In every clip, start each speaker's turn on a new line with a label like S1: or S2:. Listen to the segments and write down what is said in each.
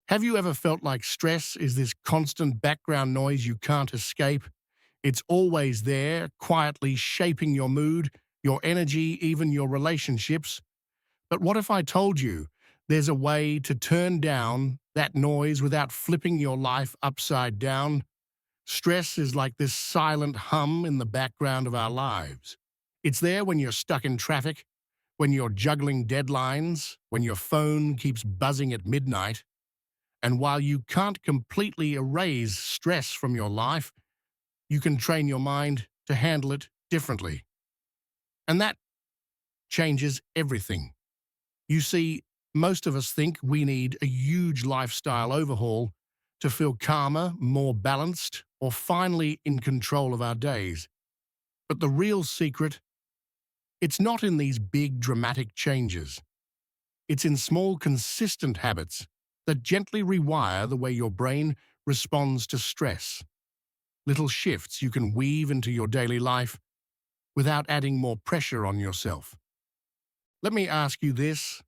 S1: Have you ever felt like stress is this constant background noise you can't escape? It's always there, quietly shaping your mood, your energy, even your relationships. But what if I told you there's a way to turn down that noise without flipping your life upside down? Stress is like this silent hum in the background of our lives. It's there when you're stuck in traffic, when you're juggling deadlines, when your phone keeps buzzing at midnight. And while you can't completely erase stress from your life, you can train your mind to handle it differently. And that changes everything. You see, most of us think we need a huge lifestyle overhaul to feel calmer, more balanced, or finally in control of our days. But the real secret, it's not in these big dramatic changes. It's in small, consistent habits that gently rewire the way your brain responds to stress. Little shifts you can weave into your daily life without adding more pressure on yourself. Let me ask you this.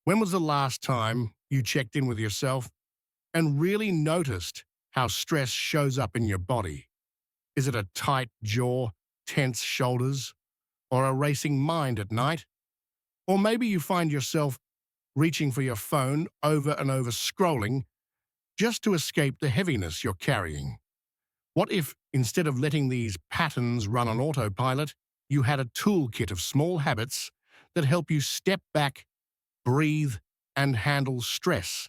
S1: When was the last time you checked in with yourself and really noticed how stress shows up in your body? Is it a tight jaw, tense shoulders, or a racing mind at night? Or maybe you find yourself reaching for your phone over and over scrolling just to escape the heaviness you're carrying. What if, instead of letting these patterns run on autopilot, you had a toolkit of small habits that help you step back, breathe, and handle stress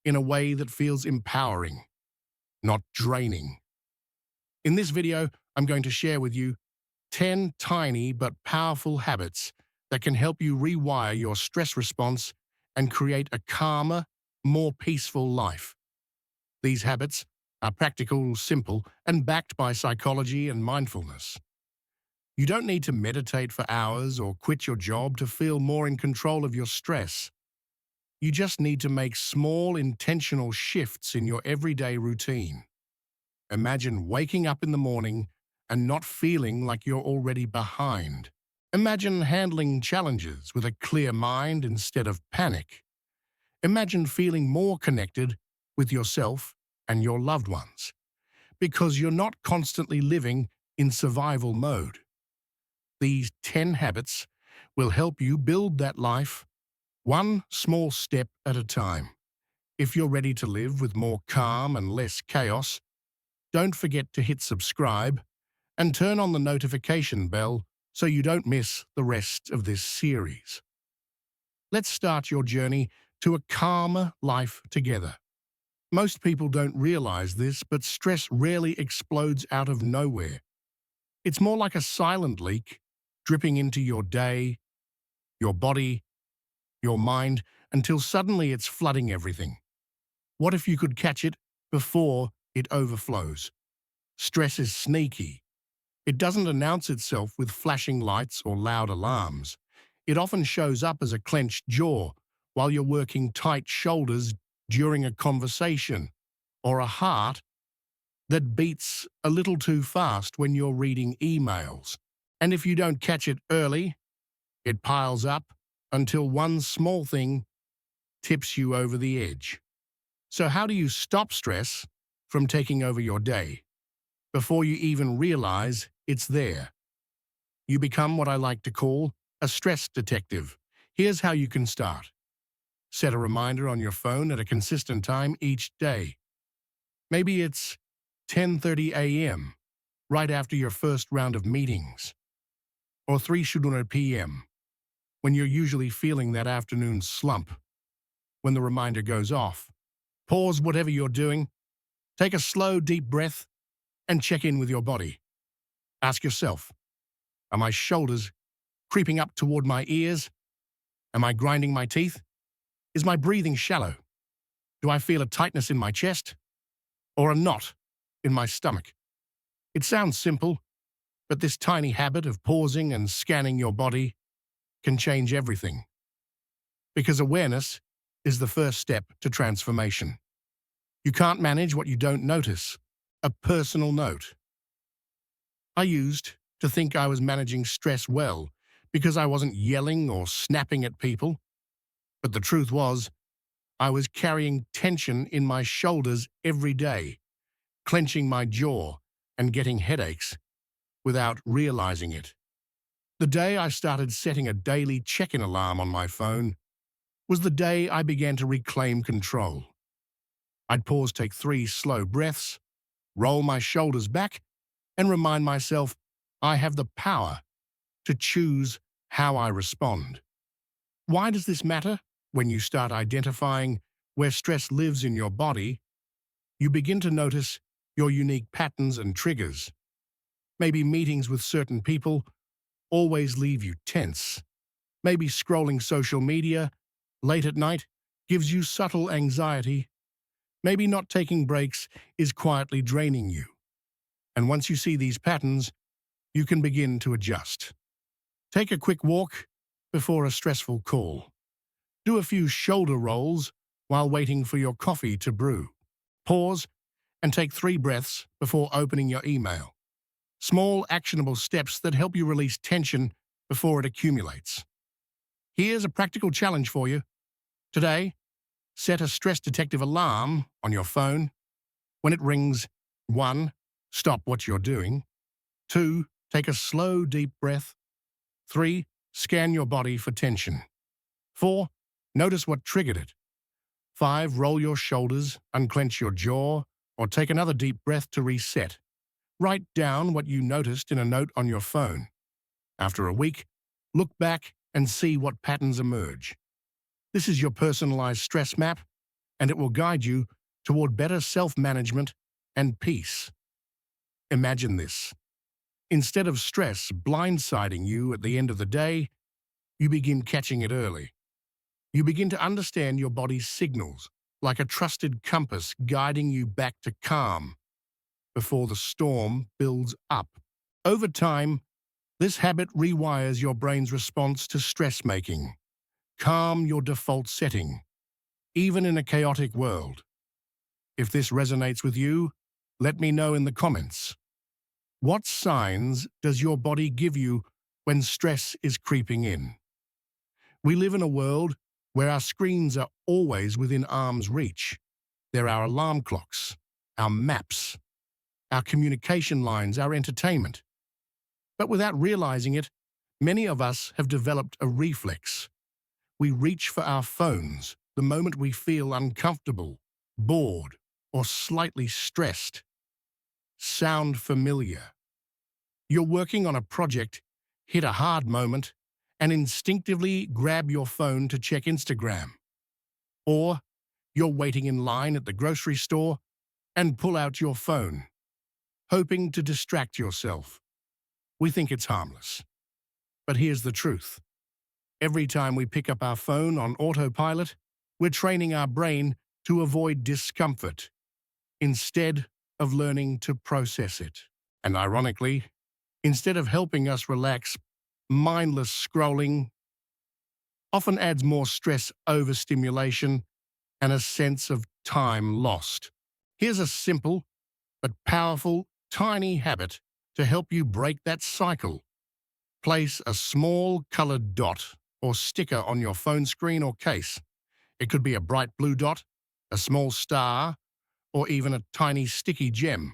S1: in a way that feels empowering, not draining? In this video, I'm going to share with you 10 tiny but powerful habits that can help you rewire your stress response and create a calmer, more peaceful life. These habits are practical, simple, and backed by psychology and mindfulness. You don't need to meditate for hours or quit your job to feel more in control of your stress. You just need to make small, intentional shifts in your everyday routine. Imagine waking up in the morning and not feeling like you're already behind. Imagine handling challenges with a clear mind instead of panic. Imagine feeling more connected with yourself and your loved ones, because you're not constantly living in survival mode. These 10 habits will help you build that life one small step at a time. If you're ready to live with more calm and less chaos, don't forget to hit subscribe and turn on the notification bell so you don't miss the rest of this series. Let's start your journey to a calmer life together. Most people don't realize this, but stress rarely explodes out of nowhere. It's more like a silent leak, dripping into your day, your body, your mind, until suddenly it's flooding everything. What if you could catch it before it overflows? Stress is sneaky. It doesn't announce itself with flashing lights or loud alarms. It often shows up as a clenched jaw while you're working tight shoulders during a conversation, or a heart that beats a little too fast when you're reading emails. And if you don't catch it early, it piles up until one small thing tips you over the edge. So how do you stop stress from taking over your day before you even realize it's there? You become what I like to call a stress detective. Here's how you can start. Set a reminder on your phone at a consistent time each day. Maybe it's 10:30 a.m., right after your first round of meetings, or 3:00 p.m., when you're usually feeling that afternoon slump. When the reminder goes off, pause whatever you're doing, take a slow, deep breath, and check in with your body. Ask yourself, are my shoulders creeping up toward my ears? Am I grinding my teeth? Is my breathing shallow? Do I feel a tightness in my chest? Or a knot in my stomach? It sounds simple, but this tiny habit of pausing and scanning your body can change everything. Because awareness is the first step to transformation. You can't manage what you don't notice. A personal note. I used to think I was managing stress well because I wasn't yelling or snapping at people. But the truth was, I was carrying tension in my shoulders every day, clenching my jaw and getting headaches without realizing it. The day I started setting a daily check-in alarm on my phone was the day I began to reclaim control. I'd pause, take 3 slow breaths, roll my shoulders back, and remind myself I have the power to choose how I respond. Why does this matter? When you start identifying where stress lives in your body, you begin to notice your unique patterns and triggers. Maybe meetings with certain people always leave you tense. Maybe scrolling social media late at night gives you subtle anxiety. Maybe not taking breaks is quietly draining you. And once you see these patterns, you can begin to adjust. Take a quick walk before a stressful call. Do a few shoulder rolls while waiting for your coffee to brew. Pause and take 3 breaths before opening your email. Small, actionable steps that help you release tension before it accumulates. Here's a practical challenge for you. Today, set a stress detective alarm on your phone. When it rings, 1. Stop what you're doing. 2. Take a slow, deep breath. 3. Scan your body for tension. 4. Notice what triggered it. 5. Roll your shoulders, unclench your jaw, or take another deep breath to reset. Write down what you noticed in a note on your phone. After a week, look back and see what patterns emerge. This is your personalized stress map, and it will guide you toward better self-management and peace. Imagine this. Instead of stress blindsiding you at the end of the day, you begin catching it early. You begin to understand your body's signals, like a trusted compass guiding you back to calm before the storm builds up. Over time, this habit rewires your brain's response to stress-making. Calm your default setting, even in a chaotic world. If this resonates with you, let me know in the comments. What signs does your body give you when stress is creeping in? We live in a world where our screens are always within arm's reach. They're our alarm clocks, our maps, our communication lines, our entertainment. But without realizing it, many of us have developed a reflex. We reach for our phones the moment we feel uncomfortable, bored, or slightly stressed. Sound familiar? You're working on a project, hit a hard moment, and instinctively grab your phone to check Instagram. Or you're waiting in line at the grocery store and pull out your phone, hoping to distract yourself. We think it's harmless. But here's the truth. Every time we pick up our phone on autopilot, we're training our brain to avoid discomfort instead of learning to process it. And ironically, instead of helping us relax, mindless scrolling often adds more stress, overstimulation, and a sense of time lost. Here's a simple but powerful, tiny habit to help you break that cycle. Place a small colored dot or sticker on your phone screen or case. It could be a bright blue dot, a small star, or even a tiny sticky gem.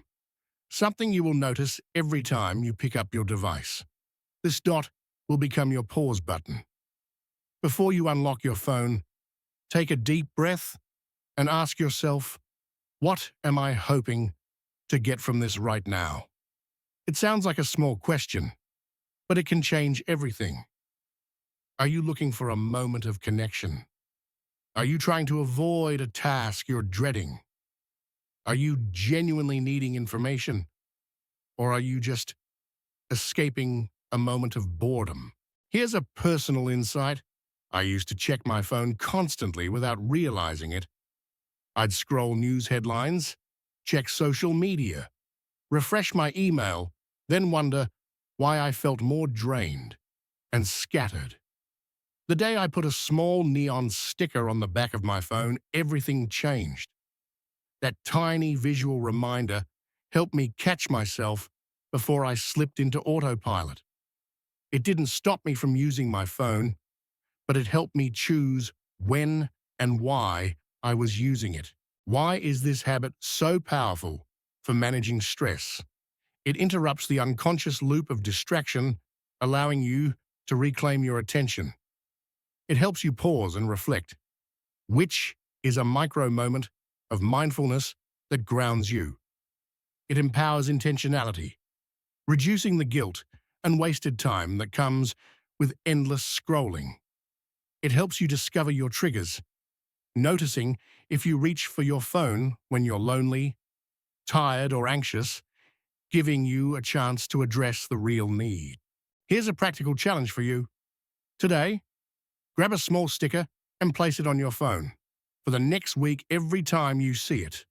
S1: Something you will notice every time you pick up your device. This dot will become your pause button. Before you unlock your phone, take a deep breath and ask yourself, what am I hoping to get from this right now? It sounds like a small question, but it can change everything. Are you looking for a moment of connection? Are you trying to avoid a task you're dreading? Are you genuinely needing information? Or are you just escaping a moment of boredom? Here's a personal insight. I used to check my phone constantly without realizing it. I'd scroll news headlines, check social media, refresh my email, then wonder why I felt more drained and scattered. The day I put a small neon sticker on the back of my phone, everything changed. That tiny visual reminder helped me catch myself before I slipped into autopilot. It didn't stop me from using my phone, but it helped me choose when and why I was using it. Why is this habit so powerful for managing stress? It interrupts the unconscious loop of distraction, allowing you to reclaim your attention. It helps you pause and reflect, which is a micro moment of mindfulness that grounds you. It empowers intentionality, reducing the guilt and wasted time that comes with endless scrolling. It helps you discover your triggers, noticing if you reach for your phone when you're lonely, tired, or anxious, giving you a chance to address the real need. Here's a practical challenge for you. Today, grab a small sticker and place it on your phone. For the next week, every time you see it,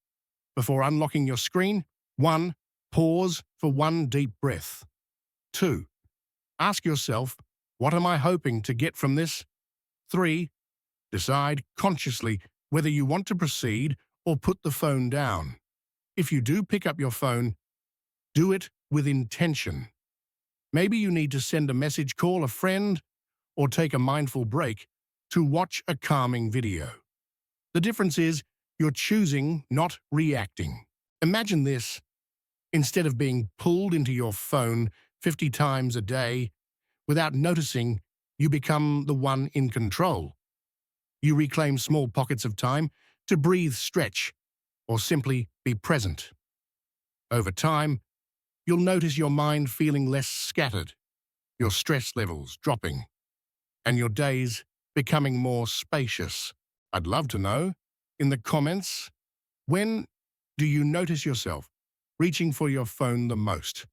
S1: before unlocking your screen, 1. Pause for one deep breath. 2. Ask yourself, what am I hoping to get from this? 3. Decide consciously whether you want to proceed or put the phone down. If you do pick up your phone, do it with intention. Maybe you need to send a message, call a friend, or take a mindful break to watch a calming video. The difference is you're choosing, not reacting. Imagine this. Instead of being pulled into your phone 50 times a day without noticing, you become the one in control. You reclaim small pockets of time to breathe, stretch, or simply be present. Over time, you'll notice your mind feeling less scattered, your stress levels dropping, and your days becoming more spacious. I'd love to know, in the comments, when do you notice yourself reaching for your phone the most?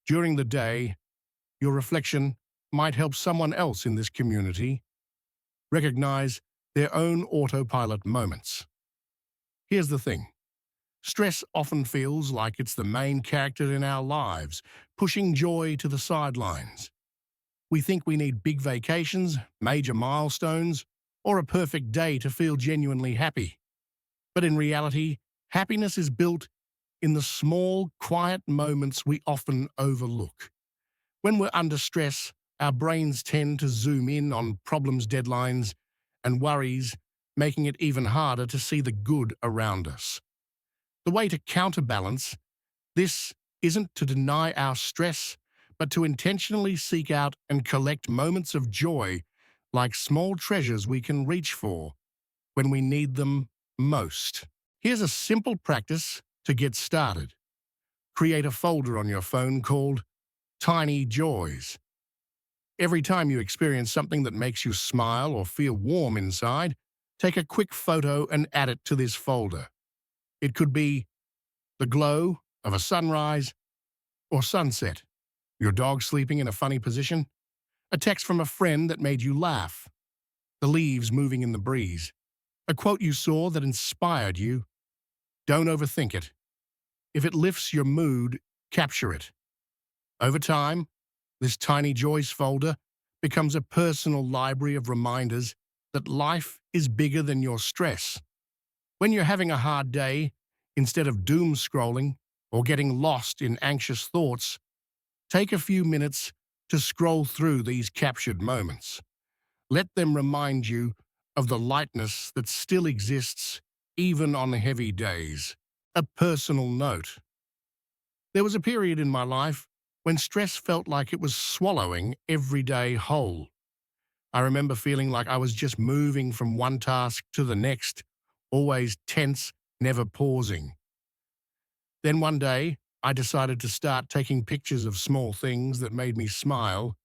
S1: During the day, your reflection might help someone else in this community recognize their own autopilot moments. Here's the thing. Stress often feels like it's the main character in our lives, pushing joy to the sidelines. We think we need big vacations, major milestones, or a perfect day to feel genuinely happy. But in reality, happiness is built in the small, quiet moments we often overlook. When we're under stress, our brains tend to zoom in on problems, deadlines, and worries, making it even harder to see the good around us. The way to counterbalance this isn't to deny our stress, but to intentionally seek out and collect moments of joy, like small treasures we can reach for when we need them most. Here's a simple practice to get started. Create a folder on your phone called Tiny Joys. Every time you experience something that makes you smile or feel warm inside, take a quick photo and add it to this folder. It could be the glow of a sunrise or sunset, your dog sleeping in a funny position, a text from a friend that made you laugh, the leaves moving in the breeze, a quote you saw that inspired you. Don't overthink it. If it lifts your mood, capture it. Over time, this Tiny Joys folder becomes a personal library of reminders that life is bigger than your stress. When you're having a hard day, instead of doom scrolling or getting lost in anxious thoughts, take a few minutes to scroll through these captured moments. Let them remind you of the lightness that still exists even on heavy days. A personal note. There was a period in my life when stress felt like it was swallowing every day whole. I remember feeling like I was just moving from one task to the next, always tense, never pausing. Then one day, I decided to start taking pictures of small things that made me smile.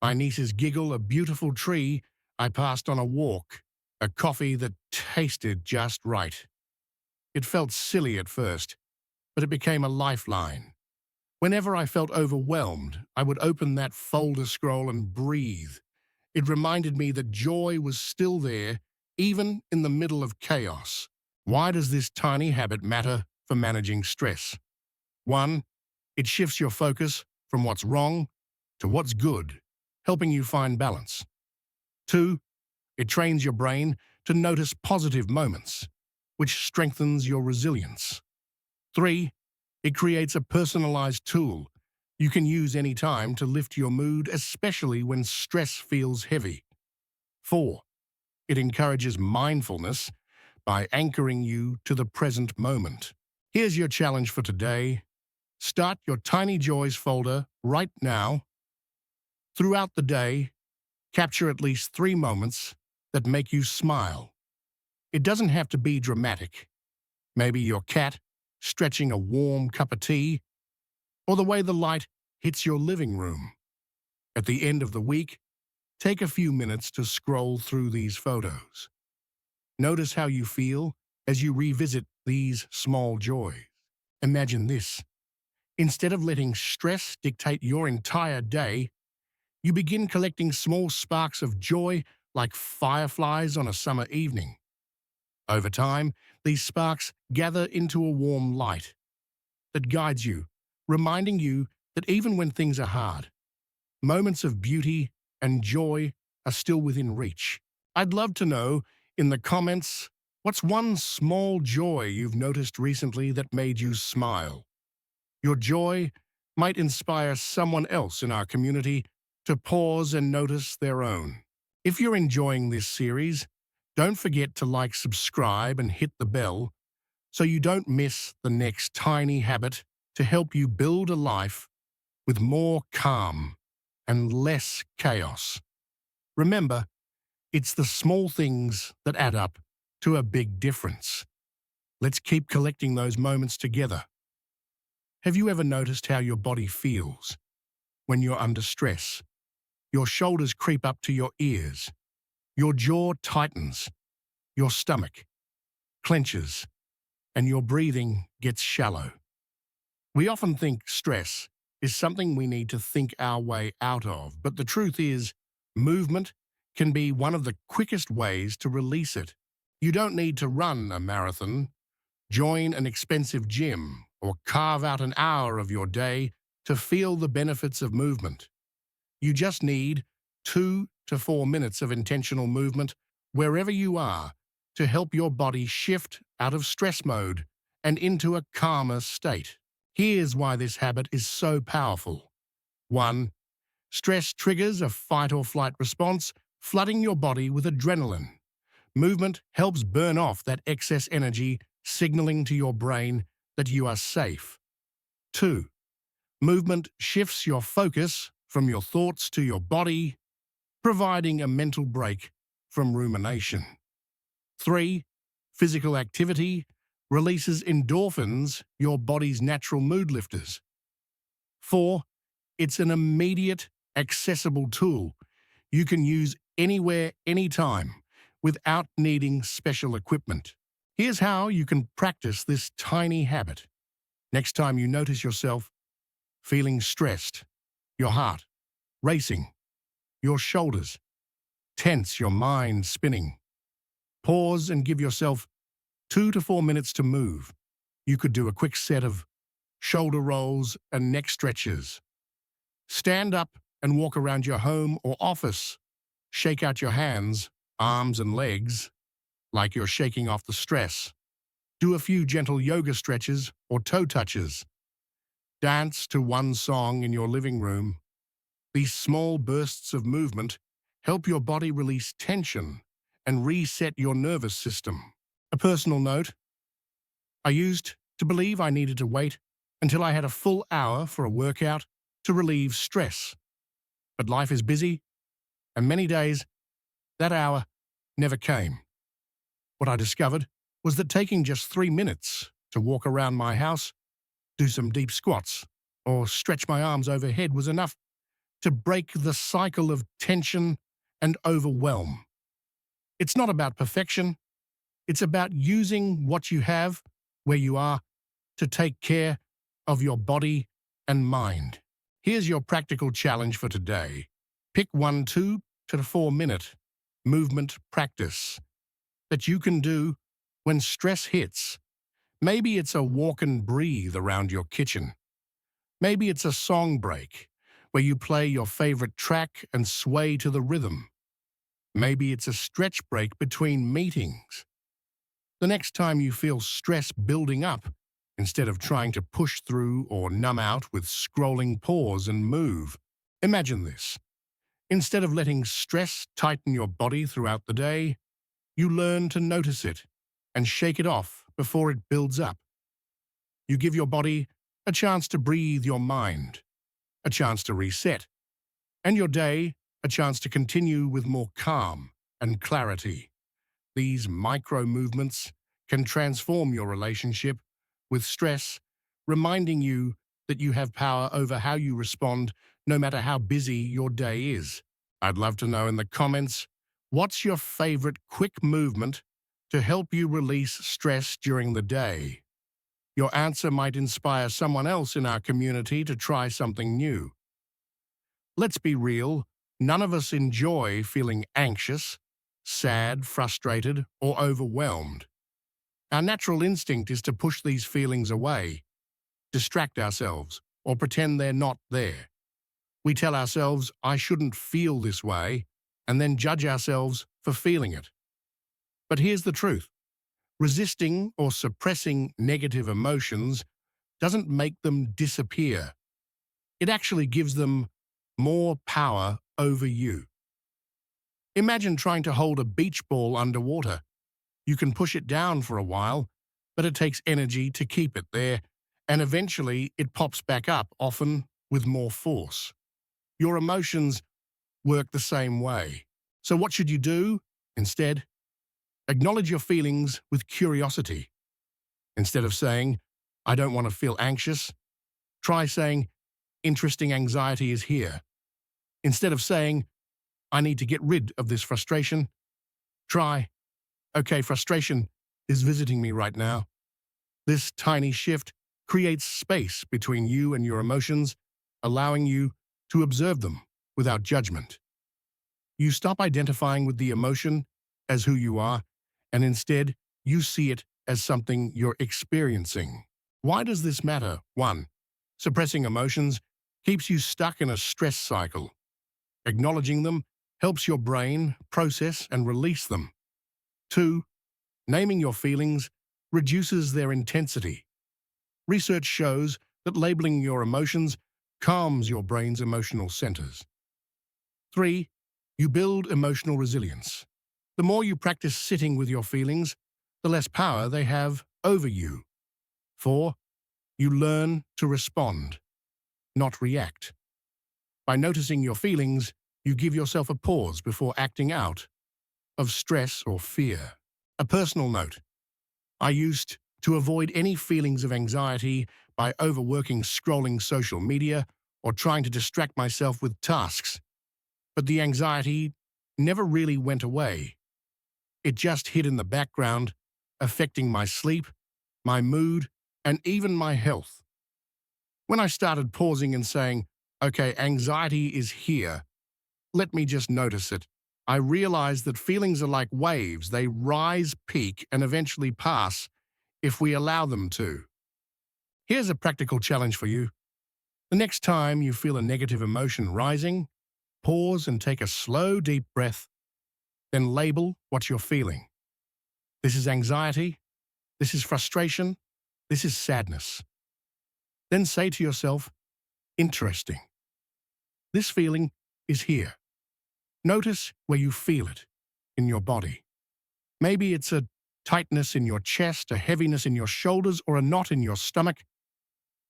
S1: My niece's giggle, a beautiful tree I passed on a walk, a coffee that tasted just right. It felt silly at first, but it became a lifeline. Whenever I felt overwhelmed, I would open that folder scroll and breathe. It reminded me that joy was still there, even in the middle of chaos. Why does this tiny habit matter for managing stress? 1. It shifts your focus from what's wrong to what's good, helping you find balance. 2. It trains your brain to notice positive moments, which strengthens your resilience. 3. It creates a personalized tool you can use anytime to lift your mood, especially when stress feels heavy. 4. It encourages mindfulness by anchoring you to the present moment. Here's your challenge for today. Start your Tiny Joys folder right now. Throughout the day, capture at least 3 moments that make you smile. It doesn't have to be dramatic. Maybe your cat stretching a warm cup of tea, or the way the light hits your living room. At the end of the week, take a few minutes to scroll through these photos. Notice how you feel as you revisit these small joys. Imagine this. Instead of letting stress dictate your entire day, you begin collecting small sparks of joy like fireflies on a summer evening. Over time, these sparks gather into a warm light that guides you, reminding you that even when things are hard, moments of beauty and joy are still within reach. I'd love to know in the comments, what's one small joy you've noticed recently that made you smile? Your joy might inspire someone else in our community to pause and notice their own. If you're enjoying this series, don't forget to like, subscribe, and hit the bell so you don't miss the next tiny habit to help you build a life with more calm and less chaos. Remember, it's the small things that add up to a big difference. Let's keep collecting those moments together. Have you ever noticed how your body feels when you're under stress? Your shoulders creep up to your ears. Your jaw tightens. Your stomach clenches. And your breathing gets shallow. We often think stress is something we need to think our way out of, but the truth is, movement can be one of the quickest ways to release it. You don't need to run a marathon, join an expensive gym, or carve out an hour of your day to feel the benefits of movement. You just need 2 to 4 minutes of intentional movement wherever you are to help your body shift out of stress mode and into a calmer state. Here's why this habit is so powerful. 1. Stress triggers a fight or flight response, flooding your body with adrenaline. Movement helps burn off that excess energy, signaling to your brain that you are safe. 2. Movement shifts your focus from your thoughts to your body, providing a mental break from rumination. 3. Physical activity releases endorphins, your body's natural mood lifters. 4. It's an immediate, accessible tool you can use anywhere, anytime, without needing special equipment. Here's how you can practice this tiny habit. Next time you notice yourself feeling stressed, your heart racing, your shoulders tense, your mind spinning, pause and give yourself 2 to 4 minutes to move. You could do a quick set of shoulder rolls and neck stretches. Stand up and walk around your home or office. Shake out your hands, arms, and legs like you're shaking off the stress. Do a few gentle yoga stretches or toe touches. Dance to one song in your living room. These small bursts of movement help your body release tension and reset your nervous system. A personal note, I used to believe I needed to wait until I had a full hour for a workout to relieve stress. But life is busy, and many days, that hour never came. What I discovered was that taking just 3 minutes to walk around my house, do some deep squats, or stretch my arms overhead was enough to break the cycle of tension and overwhelm. It's not about perfection. It's about using what you have, where you are, to take care of your body and mind. Here's your practical challenge for today. Pick 1 2 to 4 minute movement practice that you can do when stress hits. Maybe it's a walk and breathe around your kitchen. Maybe it's a song break where you play your favorite track and sway to the rhythm. Maybe it's a stretch break between meetings. The next time you feel stress building up, instead of trying to push through or numb out with scrolling, pause and move. Imagine this. Instead of letting stress tighten your body throughout the day, you learn to notice it and shake it off before it builds up. You give your body a chance to breathe, your mind a chance to reset, and your day a chance to continue with more calm and clarity. These micro movements can transform your relationship with stress, reminding you that you have power over how you respond no matter how busy your day is. I'd love to know in the comments, what's your favorite quick movement to help you release stress during the day? Your answer might inspire someone else in our community to try something new. Let's be real, none of us enjoy feeling anxious, sad, frustrated, or overwhelmed. Our natural instinct is to push these feelings away, distract ourselves, or pretend they're not there. We tell ourselves, I shouldn't feel this way, and then judge ourselves for feeling it. But here's the truth. Resisting or suppressing negative emotions doesn't make them disappear. It actually gives them more power over you. Imagine trying to hold a beach ball underwater. You can push it down for a while, but it takes energy to keep it there, and eventually it pops back up, often with more force. Your emotions work the same way. So what should you do? Instead, acknowledge your feelings with curiosity. Instead of saying, I don't want to feel anxious, try saying, interesting anxiety is here. Instead of saying, I need to get rid of this frustration, try, okay, frustration is visiting me right now. This tiny shift creates space between you and your emotions, allowing you to observe them without judgment. You stop identifying with the emotion as who you are, and instead you see it as something you're experiencing. Why does this matter? 1. Suppressing emotions keeps you stuck in a stress cycle. Acknowledging them helps your brain process and release them. 2. Naming your feelings reduces their intensity. Research shows that labeling your emotions calms your brain's emotional centers. 3. You build emotional resilience. The more you practice sitting with your feelings, the less power they have over you. 4. You learn to respond, not react. By noticing your feelings, you give yourself a pause before acting out of stress or fear. A personal note. I used to avoid any feelings of anxiety by overworking, scrolling social media, or trying to distract myself with tasks. But the anxiety never really went away. It just hid in the background, affecting my sleep, my mood, and even my health. When I started pausing and saying, okay, anxiety is here, let me just notice it, I realized that feelings are like waves. They rise, peak, and eventually pass if we allow them to. Here's a practical challenge for you. The next time you feel a negative emotion rising, pause and take a slow, deep breath. Then label what you're feeling. This is anxiety. This is frustration. This is sadness. Then say to yourself, interesting. This feeling is here. Notice where you feel it in your body. Maybe it's a tightness in your chest, a heaviness in your shoulders, or a knot in your stomach.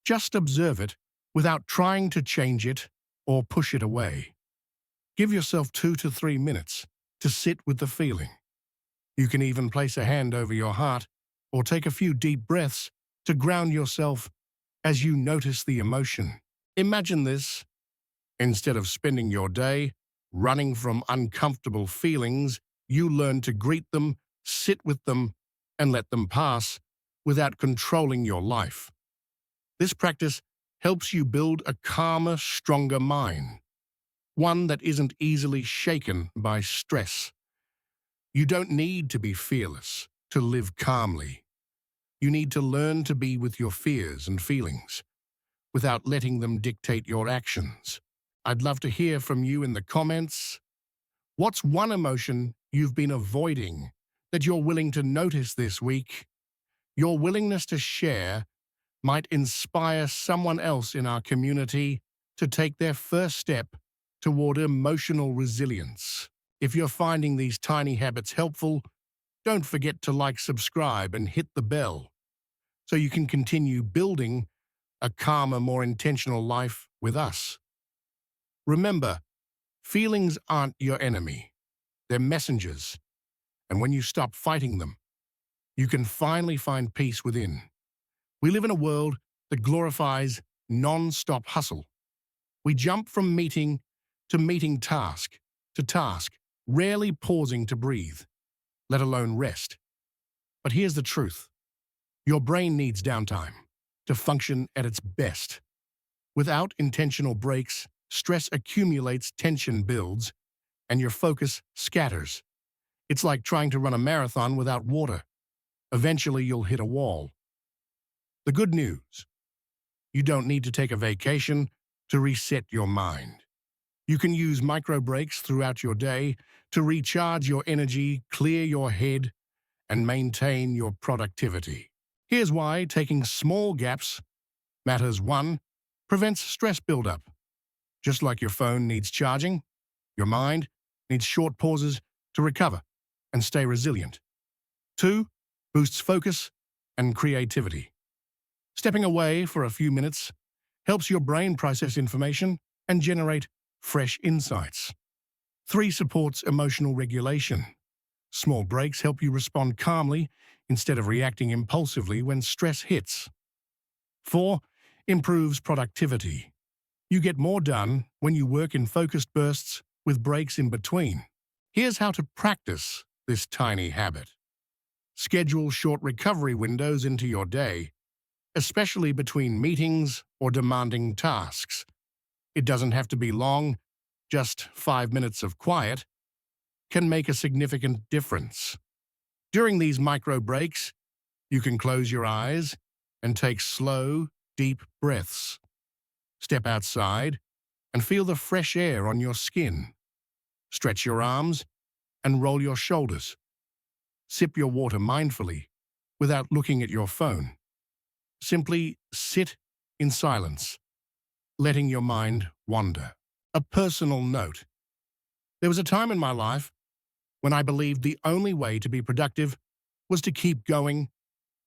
S1: Just observe it without trying to change it or push it away. Give yourself 2 to 3 minutes to sit with the feeling. You can even place a hand over your heart or take a few deep breaths to ground yourself as you notice the emotion. Imagine this. Instead of spending your day running from uncomfortable feelings, you learn to greet them, sit with them, and let them pass without controlling your life. This practice helps you build a calmer, stronger mind, one that isn't easily shaken by stress. You don't need to be fearless to live calmly. You need to learn to be with your fears and feelings without letting them dictate your actions. I'd love to hear from you in the comments. What's one emotion you've been avoiding that you're willing to notice this week? Your willingness to share might inspire someone else in our community to take their first step toward emotional resilience. If you're finding these tiny habits helpful, Don't forget to like, subscribe, and hit the bell so you can continue building a calmer, more intentional life with us. Remember, feelings aren't your enemy. They're messengers. And when you stop fighting them, you can finally find peace within. We live in a world that glorifies non-stop hustle. We jump from meeting to meeting, task to task, rarely pausing to breathe, let alone rest. But here's the truth. Your brain needs downtime to function at its best. Without intentional breaks, stress accumulates, tension builds, and your focus scatters. It's like trying to run a marathon without water. Eventually, you'll hit a wall. The good news: you don't need to take a vacation to reset your mind. You can use micro breaks throughout your day to recharge your energy, clear your head, and maintain your productivity. Here's why taking small gaps matters. 1. Prevents stress buildup. Just like your phone needs charging, your mind needs short pauses to recover and stay resilient. 2. Boosts focus and creativity. Stepping away for a few minutes helps your brain process information and generate fresh insights. 3. Supports emotional regulation. Small breaks help you respond calmly instead of reacting impulsively when stress hits. 4. Improves productivity. You get more done when you work in focused bursts with breaks in between. Here's how to practice this tiny habit. Schedule short recovery windows into your day, especially between meetings or demanding tasks. It doesn't have to be long, just 5 minutes of quiet can make a significant difference. During these micro breaks, you can close your eyes and take slow, deep breaths. Step outside and feel the fresh air on your skin. Stretch your arms and roll your shoulders. Sip your water mindfully without looking at your phone. Simply sit in silence, letting your mind wander. A personal note. There was a time in my life when I believed the only way to be productive was to keep going,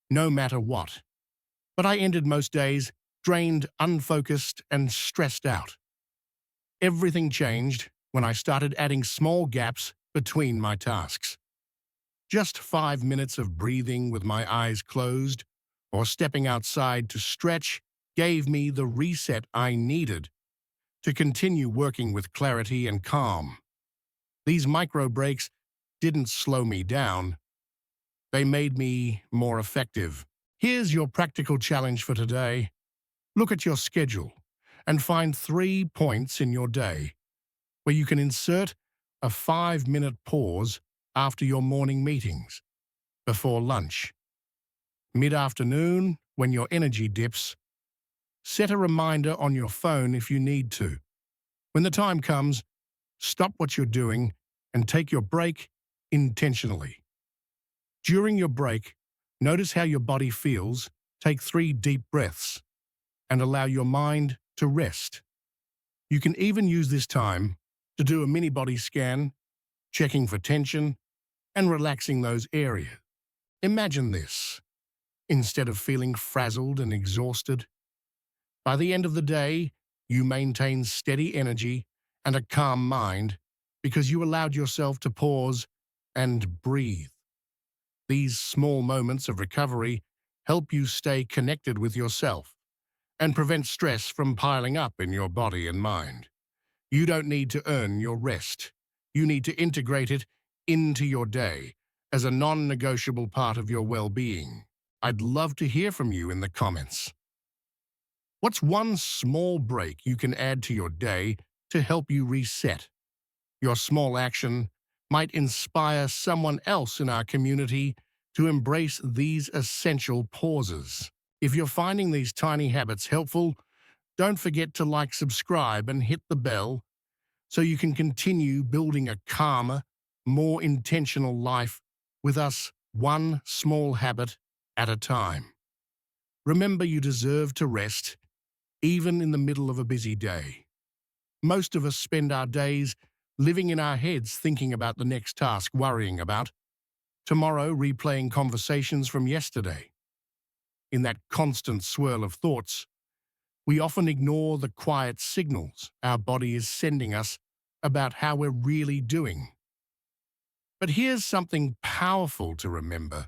S1: no matter what. But I ended most days drained, unfocused, and stressed out. Everything changed when I started adding small gaps between my tasks. Just 5 minutes of breathing with my eyes closed or stepping outside to stretch gave me the reset I needed to continue working with clarity and calm. These micro breaks didn't slow me down. They made me more effective. Here's your practical challenge for today. Look at your schedule and find 3 points in your day where you can insert a 5-minute pause after your morning meetings, before lunch, mid-afternoon when your energy dips. Set a reminder on your phone if you need to. When the time comes, stop what you're doing and take your break intentionally. During your break, notice how your body feels. Take 3 deep breaths and allow your mind to rest. You can even use this time to do a mini body scan, checking for tension and relaxing those areas. Imagine this. Instead of feeling frazzled and exhausted, by the end of the day, you maintain steady energy and a calm mind because you allowed yourself to pause and breathe. These small moments of recovery help you stay connected with yourself and prevent stress from piling up in your body and mind. You don't need to earn your rest. You need to integrate it into your day as a non-negotiable part of your well-being. I'd love to hear from you in the comments. What's one small break you can add to your day to help you reset? Your small action might inspire someone else in our community to embrace these essential pauses. If you're finding these tiny habits helpful, don't forget to like, subscribe, and hit the bell so you can continue building a calmer, more intentional life with us, one small habit at a time. Remember, you deserve to rest, even in the middle of a busy day. Most of us spend our days living in our heads thinking about the next task, worrying about Tomorrow, replaying conversations from yesterday. In that constant swirl of thoughts, we often ignore the quiet signals our body is sending us about how we're really doing. But here's something powerful to remember.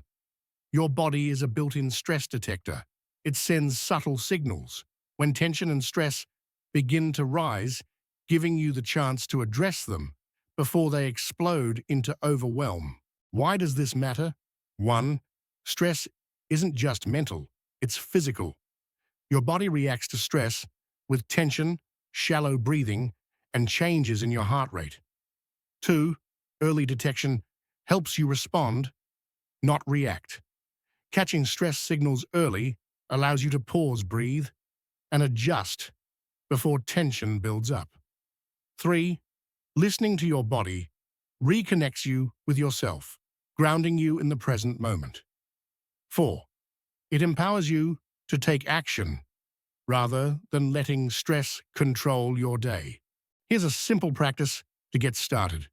S1: Your body is a built-in stress detector. It sends subtle signals when tension and stress begin to rise, giving you the chance to address them before they explode into overwhelm. Why does this matter? 1. Stress isn't just mental, it's physical. Your body reacts to stress with tension, shallow breathing, and changes in your heart rate. 2. Early detection helps you respond, not react. Catching stress signals early allows you to pause, breathe, and adjust before tension builds up. 3. Listening to your body reconnects you with yourself, grounding you in the present moment. 4. It empowers you to take action rather than letting stress control your day. Here's a simple practice to get started.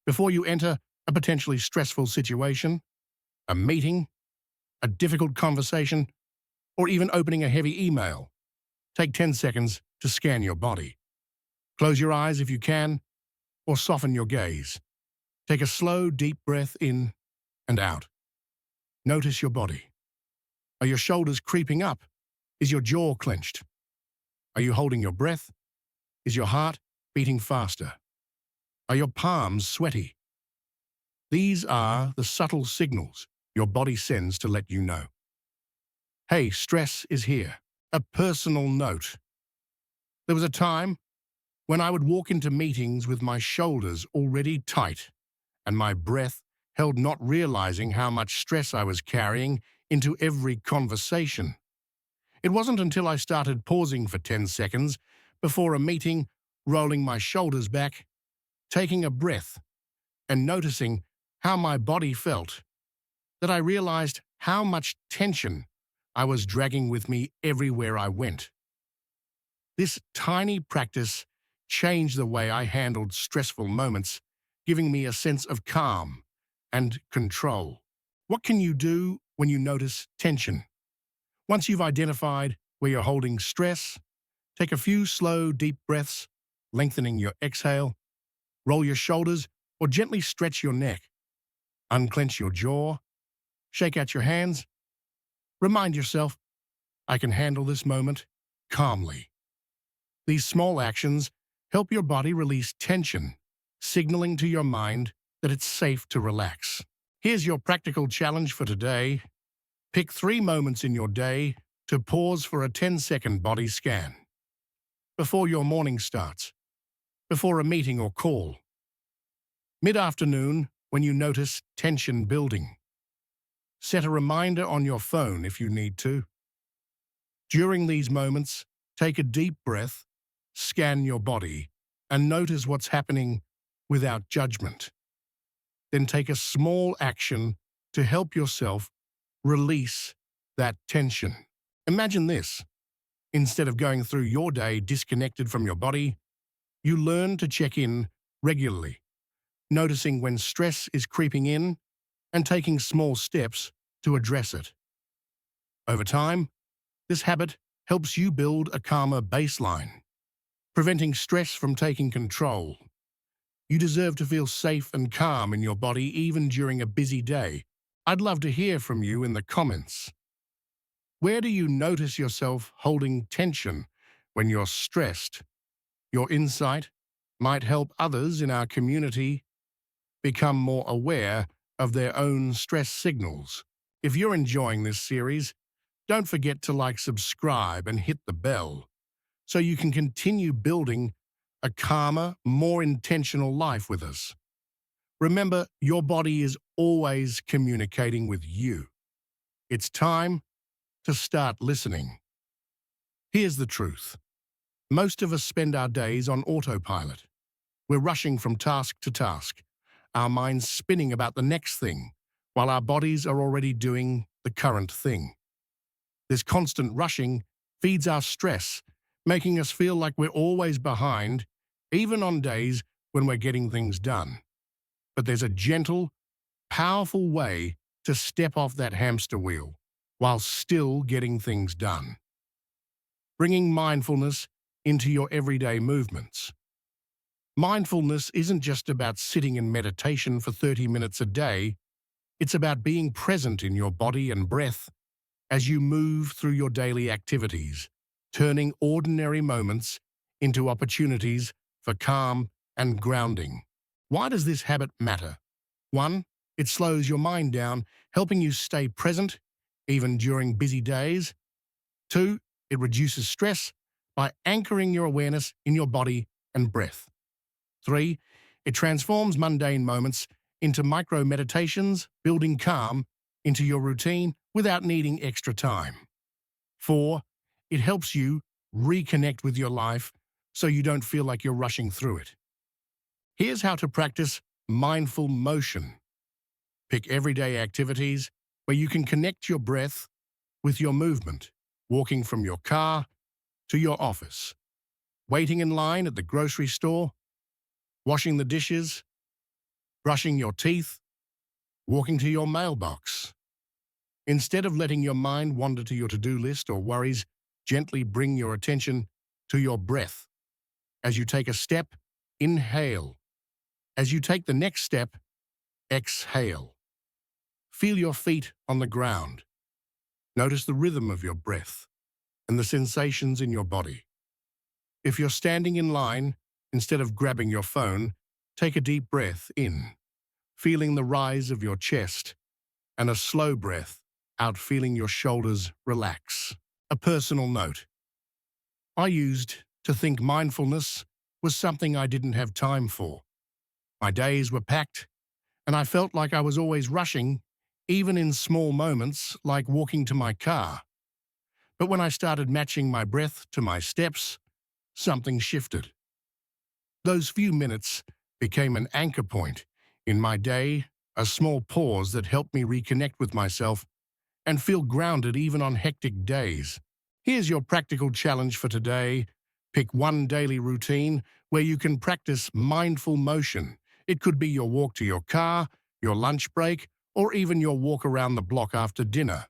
S1: Before you enter a potentially stressful situation, a meeting, a difficult conversation, or even opening a heavy email, take 10 seconds to scan your body. Close your eyes if you can, or soften your gaze. Take a slow, deep breath in and out. Notice your body. Are your shoulders creeping up? Is your jaw clenched? Are you holding your breath? Is your heart beating faster? Are your palms sweaty? These are the subtle signals your body sends to let you know. Hey, stress is here. A personal note. There was a time when I would walk into meetings with my shoulders already tight and my breath held, not realizing how much stress I was carrying into every conversation. It wasn't until I started pausing for 10 seconds before a meeting, rolling my shoulders back, taking a breath, and noticing how my body felt, that I realized how much tension I was dragging with me everywhere I went. This tiny practice changed the way I handled stressful moments, giving me a sense of calm and control. What can you do when you notice tension? Once you've identified where you're holding stress, take a few slow, deep breaths, lengthening your exhale, roll your shoulders, or gently stretch your neck. Unclench your jaw, shake out your hands. Remind yourself, I can handle this moment calmly. These small actions help your body release tension, signaling to your mind that it's safe to relax. Here's your practical challenge for today. Pick 3 moments in your day to pause for a 10-second body scan. Before your morning starts, before a meeting or call, mid-afternoon when you notice tension building. Set a reminder on your phone if you need to. During these moments, take a deep breath, scan your body, and notice what's happening without judgment. Then take a small action to help yourself release that tension. Imagine this. Instead of going through your day disconnected from your body, you learn to check in regularly, noticing when stress is creeping in and taking small steps to address it. Over time, this habit helps you build a calmer baseline, preventing stress from taking control. You deserve to feel safe and calm in your body even during a busy day. I'd love to hear from you in the comments. Where do you notice yourself holding tension when you're stressed? Your insight might help others in our community become more aware of their own stress signals. If you're enjoying this series, don't forget to subscribe, and hit the bell so you can continue building a calmer, more intentional life with us. Remember, your body is always communicating with you. It's time to start listening. Here's the truth. Most of us spend our days on autopilot. We're rushing from task to task, our minds spinning about the next thing, while our bodies are already doing the current thing. This constant rushing feeds our stress, making us feel like we're always behind, even on days when we're getting things done. But there's a gentle, powerful way to step off that hamster wheel while still getting things done. Bringing mindfulness into your everyday movements. Mindfulness isn't just about sitting in meditation for 30 minutes a day, it's about being present in your body and breath as you move through your daily activities, turning ordinary moments into opportunities for calm and grounding. Why does this habit matter? 1. It slows your mind down, helping you stay present even during busy days. 2. It reduces stress by anchoring your awareness in your body and breath. 3. It transforms mundane moments into micro-meditations, building calm into your routine without needing extra time. 4. It helps you reconnect with your life so you don't feel like you're rushing through it. Here's how to practice mindful motion. Pick everyday activities where you can connect your breath with your movement, walking from your car to your office, waiting in line at the grocery store, washing the dishes, brushing your teeth, walking to your mailbox. Instead of letting your mind wander to your to-do list or worries, gently bring your attention to your breath. As you take a step, inhale. As you take the next step, exhale. Feel your feet on the ground. Notice the rhythm of your breath and the sensations in your body. If you're standing in line, instead of grabbing your phone, take a deep breath in, feeling the rise of your chest, and a slow breath out, feeling your shoulders relax. A personal note. I used to think mindfulness was something I didn't have time for. My days were packed, and I felt like I was always rushing, even in small moments like walking to my car. But when I started matching my breath to my steps, something shifted. Those few minutes became an anchor point in my day, a small pause that helped me reconnect with myself and feel grounded even on hectic days. Here's your practical challenge for today. Pick one daily routine where you can practice mindful motion. It could be your walk to your car, your lunch break, or even your walk around the block after dinner.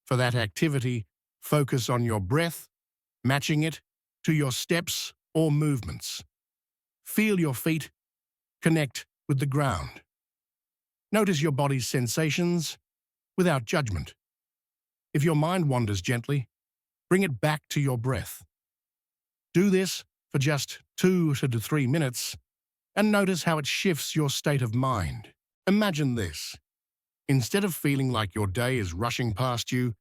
S1: For that activity, focus on your breath, matching it to your steps or movements. Feel your feet, connect with the ground. Notice your body's sensations without judgment. If your mind wanders gently, bring it back to your breath. Do this for just 2 to 3 minutes and notice how it shifts your state of mind. Imagine this. Instead of feeling like your day is rushing past you,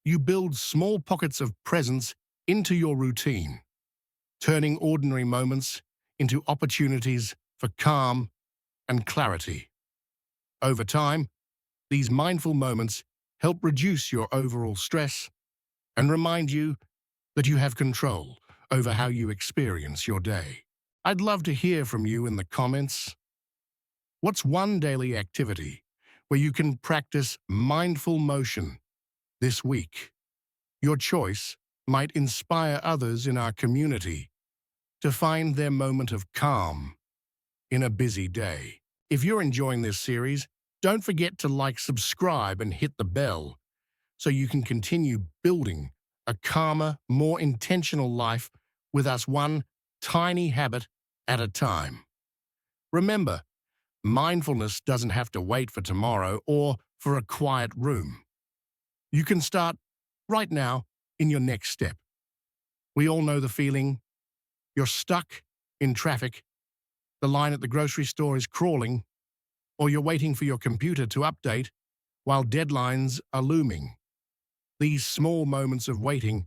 S1: you build small pockets of presence into your routine, turning ordinary moments into opportunities for calm and clarity. Over time, these mindful moments help reduce your overall stress and remind you that you have control over how you experience your day. I'd love to hear from you in the comments. What's one daily activity where you can practice mindful motion this week? Your choice might inspire others in our community to find their moment of calm in a busy day. If you're enjoying this series, don't forget to like, subscribe, and hit the bell so you can continue building a calmer, more intentional life with us, one tiny habit at a time. Remember, mindfulness doesn't have to wait for tomorrow or for a quiet room. You can start right now in your next step. We all know the feeling. You're stuck in traffic, the line at the grocery store is crawling, or you're waiting for your computer to update while deadlines are looming. These small moments of waiting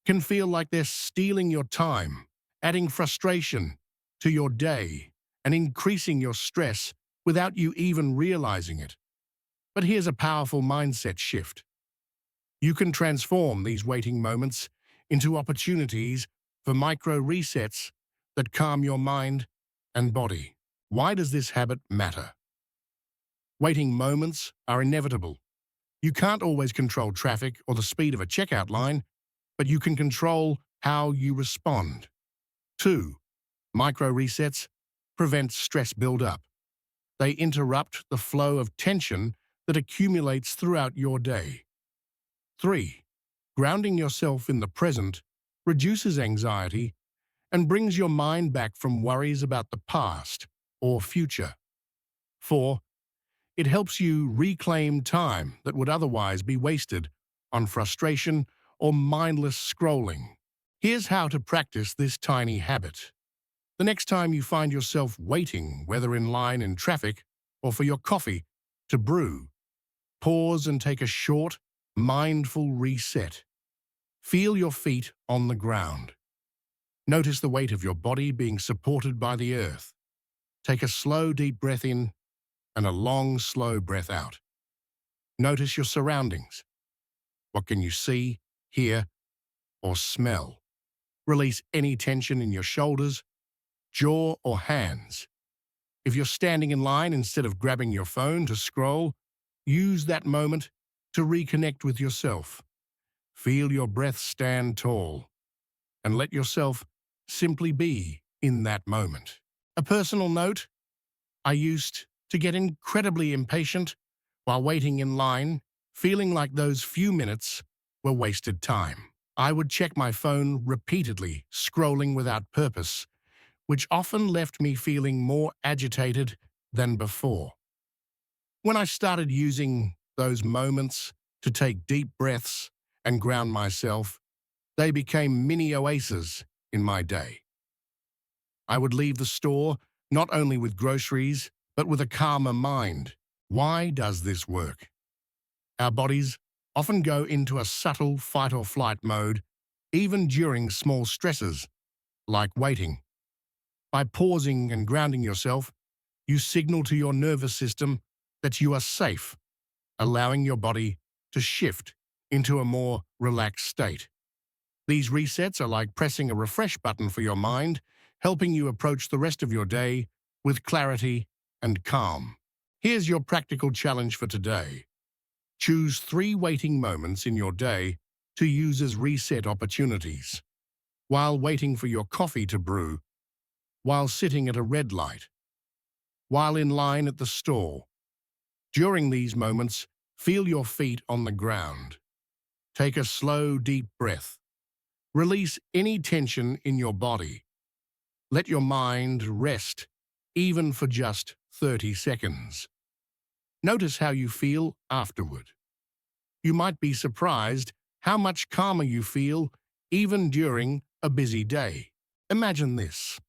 S1: can feel like they're stealing your time, adding frustration to your day and increasing your stress without you even realizing it. But here's a powerful mindset shift. You can transform these waiting moments into opportunities for micro resets that calm your mind and body. Why does this habit matter? Waiting moments are inevitable. You can't always control traffic or the speed of a checkout line, but you can control how you respond. 2. Micro resets prevent stress buildup. They interrupt the flow of tension that accumulates throughout your day. 3. Grounding yourself in the present reduces anxiety and brings your mind back from worries about the past or future. 4. It helps you reclaim time that would otherwise be wasted on frustration or mindless scrolling. Here's how to practice this tiny habit. The next time you find yourself waiting, whether in line in traffic or for your coffee to brew, pause and take a short, mindful reset. Feel your feet on the ground. Notice the weight of your body being supported by the earth. Take a slow, deep breath in and a long, slow breath out. Notice your surroundings. What can you see, hear, or smell? Release any tension in your shoulders, jaw, or hands. If you're standing in line instead of grabbing your phone to scroll, use that moment to reconnect with yourself. Feel your breath stand tall and let yourself simply be in that moment. A personal note, I used to get incredibly impatient while waiting in line, feeling like those few minutes were wasted time. I would check my phone repeatedly, scrolling without purpose, which often left me feeling more agitated than before. When I started using those moments to take deep breaths and ground myself, they became mini oases in my day. I would leave the store not only with groceries, but with a calmer mind. Why does this work? Our bodies often go into a subtle fight-or-flight mode, even during small stresses, like waiting. By pausing and grounding yourself, you signal to your nervous system that you are safe, allowing your body to shift into a more relaxed state. These resets are like pressing a refresh button for your mind, helping you approach the rest of your day with clarity and calm. Here's your practical challenge for today. Choose 3 waiting moments in your day to use as reset opportunities. While waiting for your coffee to brew, while sitting at a red light, while in line at the store. During these moments, feel your feet on the ground. Take a slow, deep breath. Release any tension in your body. Let your mind rest, even for just 30 seconds. Notice how you feel afterward. You might be surprised how much calmer you feel even during a busy day. Imagine this.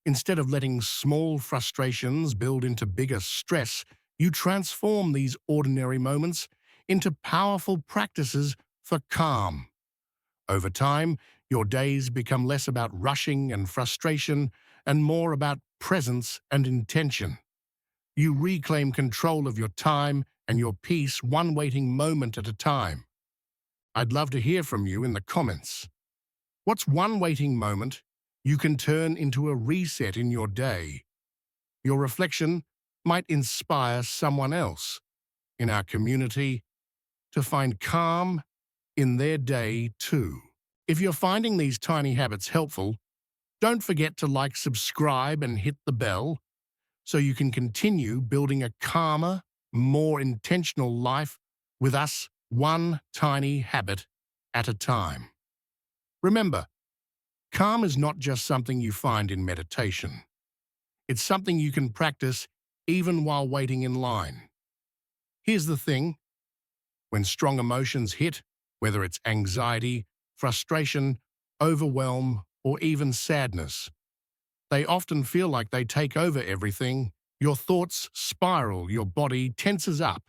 S1: Instead of letting small frustrations build into bigger stress, you transform these ordinary moments into powerful practices for calm. Over time, your days become less about rushing and frustration and more about presence and intention. You reclaim control of your time and your peace one waiting moment at a time. I'd love to hear from you in the comments. What's one waiting moment you can turn into a reset in your day? Your reflection might inspire someone else in our community to find calm in their day too. If you're finding these tiny habits helpful, don't forget to like, subscribe, and hit the bell so you can continue building a calmer, more intentional life with us, one tiny habit at a time. Remember, calm is not just something you find in meditation. It's something you can practice even while waiting in line. Here's the thing. When strong emotions hit, whether it's anxiety, frustration, overwhelm, or even sadness, they often feel like they take over everything. Your thoughts spiral, your body tenses up,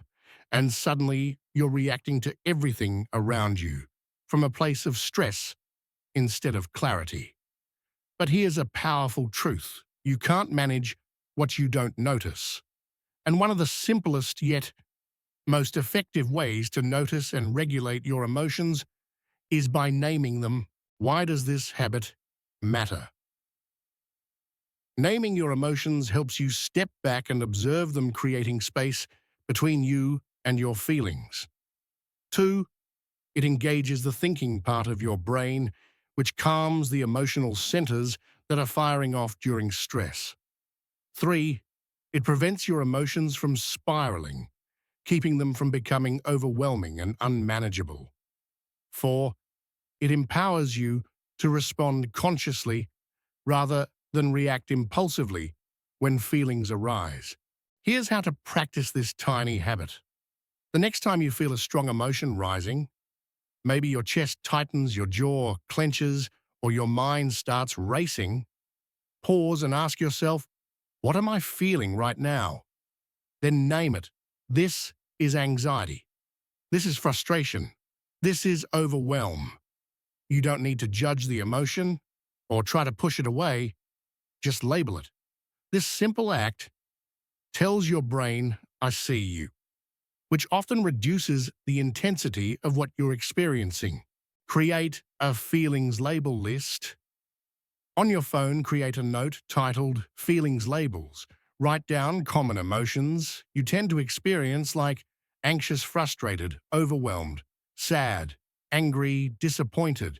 S1: and suddenly you're reacting to everything around you from a place of stress instead of clarity. But here's a powerful truth. You can't manage what you don't notice. And one of the simplest yet most effective ways to notice and regulate your emotions is by naming them. Why does this habit matter? Naming your emotions helps you step back and observe them, creating space between you and your feelings. 2, it engages the thinking part of your brain, which calms the emotional centers that are firing off during stress. 3, It prevents your emotions from spiraling, keeping them from becoming overwhelming and unmanageable. 4. It empowers you to respond consciously rather than react impulsively when feelings arise. Here's how to practice this tiny habit. The next time you feel a strong emotion rising, maybe your chest tightens, your jaw clenches, or your mind starts racing, pause and ask yourself, what am I feeling right now? Then name it. This is anxiety. This is frustration. This is overwhelm. You don't need to judge the emotion or try to push it away. Just label it. This simple act tells your brain, I see you, which often reduces the intensity of what you're experiencing. Create a feelings label list. On your phone, create a note titled Feelings Labels. Write down common emotions you tend to experience like anxious, frustrated, overwhelmed, sad, angry, disappointed.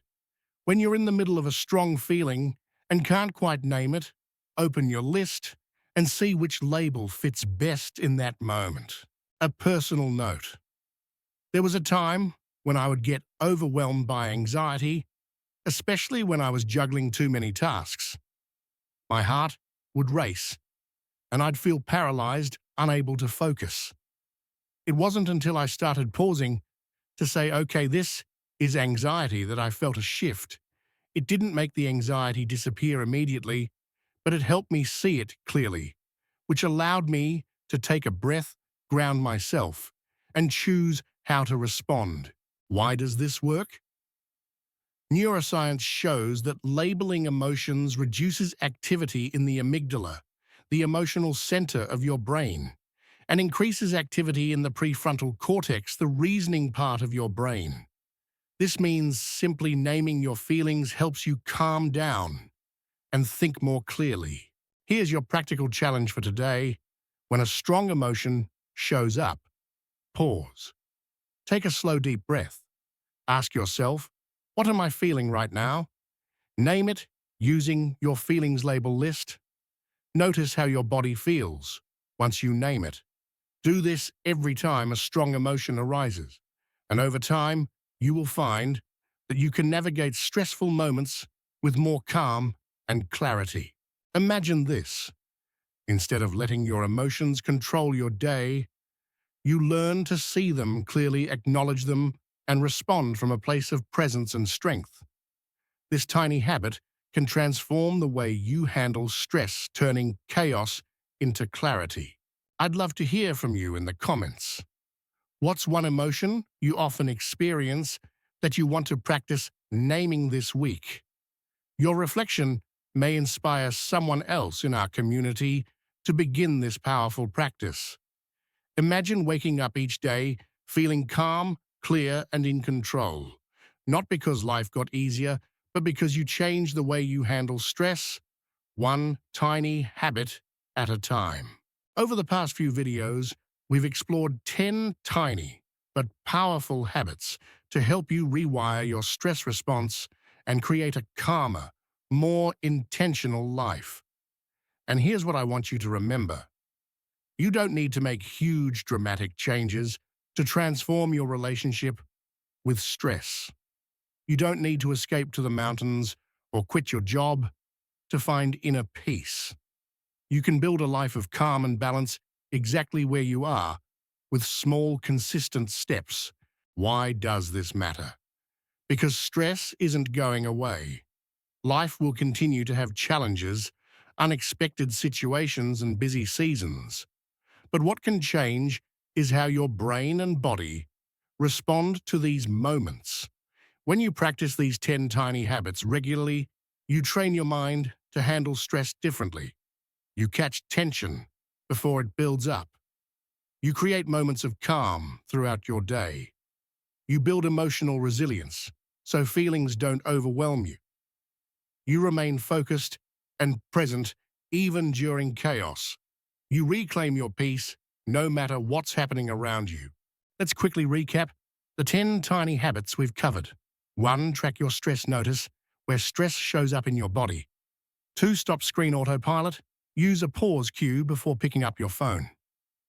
S1: When you're in the middle of a strong feeling and can't quite name it, open your list and see which label fits best in that moment. A personal note. There was a time when I would get overwhelmed by anxiety, especially when I was juggling too many tasks. My heart would race, and I'd feel paralyzed, unable to focus. It wasn't until I started pausing to say, okay, this is anxiety, that I felt a shift. It didn't make the anxiety disappear immediately, but it helped me see it clearly, which allowed me to take a breath, ground myself, and choose how to respond. Why does this work? Neuroscience shows that labeling emotions reduces activity in the amygdala, the emotional center of your brain, and increases activity in the prefrontal cortex, the reasoning part of your brain. This means simply naming your feelings helps you calm down and think more clearly. Here's your practical challenge for today. When a strong emotion shows up, pause. Take a slow, deep breath. Ask yourself, what am I feeling right now? Name it using your feelings label list. Notice how your body feels once you name it. Do this every time a strong emotion arises, and over time, you will find that you can navigate stressful moments with more calm and clarity. Imagine this. Instead of letting your emotions control your day, you learn to see them clearly, acknowledge them, and respond from a place of presence and strength. This tiny habit can transform the way you handle stress, turning chaos into clarity. I'd love to hear from you in the comments. What's one emotion you often experience that you want to practice naming this week? Your reflection may inspire someone else in our community to begin this powerful practice. Imagine waking up each day feeling calm, clear, and in control. Not because life got easier, but because you changed the way you handle stress, one tiny habit at a time. Over the past few videos, we've explored 10 tiny but powerful habits to help you rewire your stress response and create a calmer, more intentional life. And here's what I want you to remember. You don't need to make huge, dramatic changes to transform your relationship with stress. You don't need to escape to the mountains or quit your job to find inner peace. You can build a life of calm and balance exactly where you are, with small, consistent steps. Why does this matter? Because stress isn't going away. Life will continue to have challenges, unexpected situations, and busy seasons. But what can change is how your brain and body respond to these moments. When you practice these 10 tiny habits regularly, you train your mind to handle stress differently. You catch tension before it builds up. You create moments of calm throughout your day. You build emotional resilience so feelings don't overwhelm you. You remain focused and present even during chaos. You reclaim your peace no matter what's happening around you. Let's quickly recap the 10 tiny habits we've covered. 1. Track your stress. Notice where stress shows up in your body. 2. Stop screen autopilot. Use a pause cue before picking up your phone.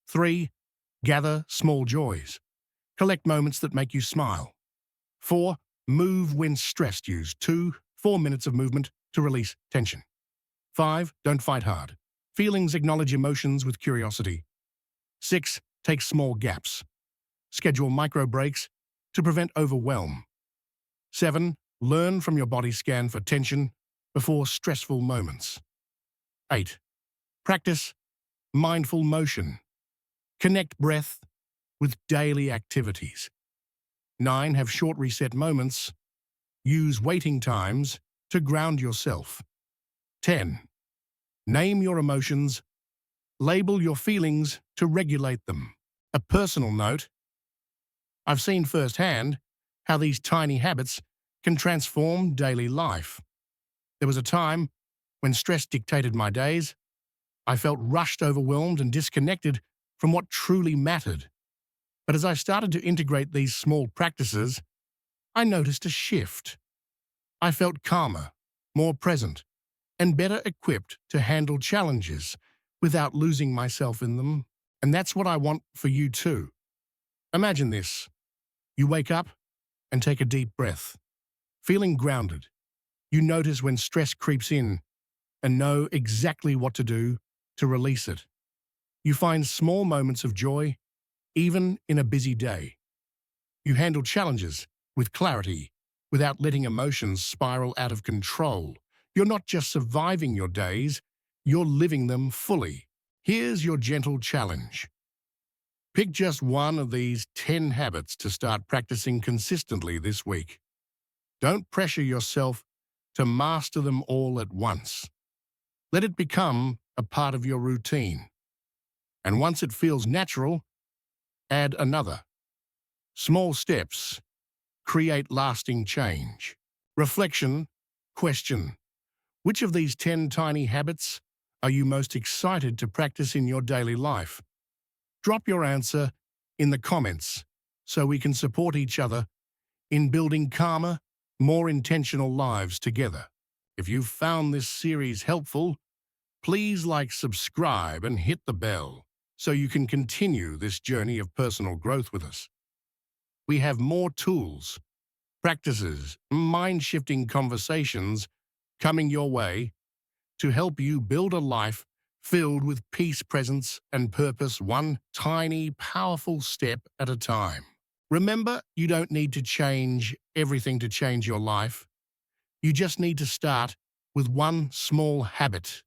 S1: 3. Gather small joys. Collect moments that make you smile. 4. Move when stressed. Use 4 minutes of movement to release tension. 5. Don't fight hard. Feelings acknowledge emotions with curiosity. 6. Take small gaps. Schedule micro breaks to prevent overwhelm. 7. Learn from your body scan for tension before stressful moments. 8. Practice mindful motion. Connect breath with daily activities. 9. Have short reset moments. Use waiting times to ground yourself. 10. Name your emotions. Label your feelings to regulate them. A personal note: I've seen firsthand how these tiny habits can transform daily life. There was a time when stress dictated my days. I felt rushed, overwhelmed, and disconnected from what truly mattered. But as I started to integrate these small practices, I noticed a shift. I felt calmer, more present, and better equipped to handle challenges without losing myself in them. And that's what I want for you too. Imagine this. You wake up and take a deep breath. Feeling grounded, you notice when stress creeps in and know exactly what to do to release it. You find small moments of joy, even in a busy day. You handle challenges with clarity without letting emotions spiral out of control. You're not just surviving your days, you're living them fully. Here's your gentle challenge. Pick just one of these 10 habits to start practicing consistently this week. Don't pressure yourself to master them all at once. Let it become a part of your routine. And once it feels natural, add another. Small steps create lasting change. Reflection, question: which of these 10 tiny habits are you most excited to practice in your daily life? Drop your answer in the comments so we can support each other in building calmer, more intentional lives together. If you've found this series helpful, please like, subscribe, and hit the bell so you can continue this journey of personal growth with us. We have more tools, practices, mind-shifting conversations coming your way to help you build a life filled with peace, presence, and purpose, one tiny, powerful step at a time. Remember, you don't need to change everything to change your life. You just need to start with one small habit,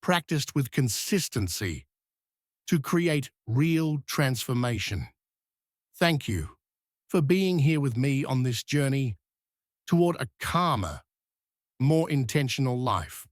S1: practiced with consistency, to create real transformation. Thank you for being here with me on this journey toward a calmer, more intentional life.